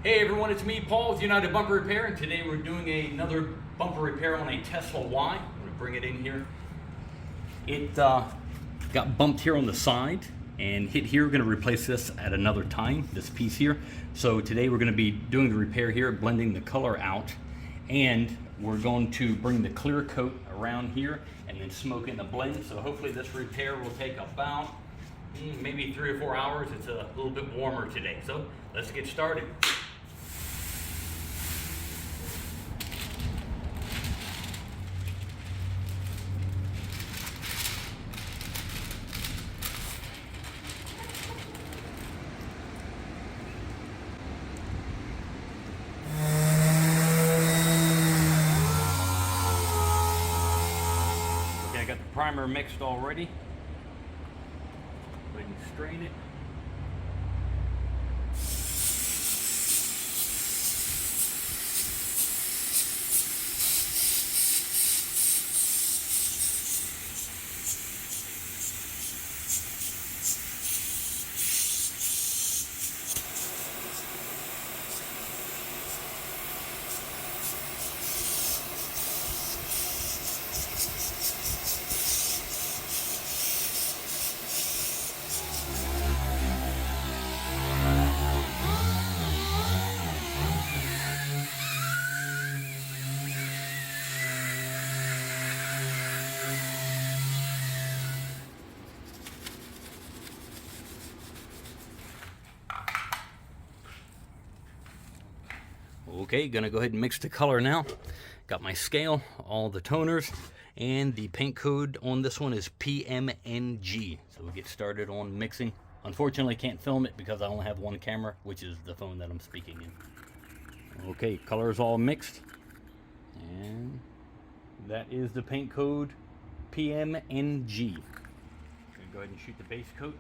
Hey everyone, it's me, Paul with United Bumper Repair, and today we're doing another bumper repair on a Tesla Y. I'm going to bring it in here. It got bumped here on the side and hit here. We're going to replace this at another time, this piece here. So today we're going to be doing the repair here, blending the color out, and we're going to bring the clear coat around here and then smoke in the blend. So hopefully this repair will take about maybe 3 or 4 hours. It's a little bit warmer today. So let's get started. Okay, I got the primer mixed already. Go ahead and strain it. Okay, gonna go ahead and mix the color now. Got my scale, all the toners, and the paint code on this one is PMNG. So we'll get started on mixing. Unfortunately, can't film it because I only have one camera, which is the phone that I'm speaking in. Okay, color is all mixed. And that is the paint code PMNG. Go ahead and shoot the base coat.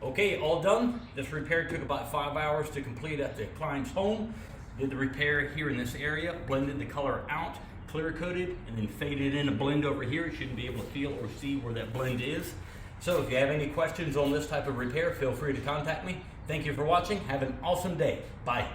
Okay, all done. This repair took about 5 hours to complete at the client's home. Did the repair here in this area, blended the color out, clear coated and then faded in a blend over here. You shouldn't be able to feel or see where that blend is. So if you have any questions on this type of repair, feel free to contact me. Thank you for watching. Have an awesome day. Bye.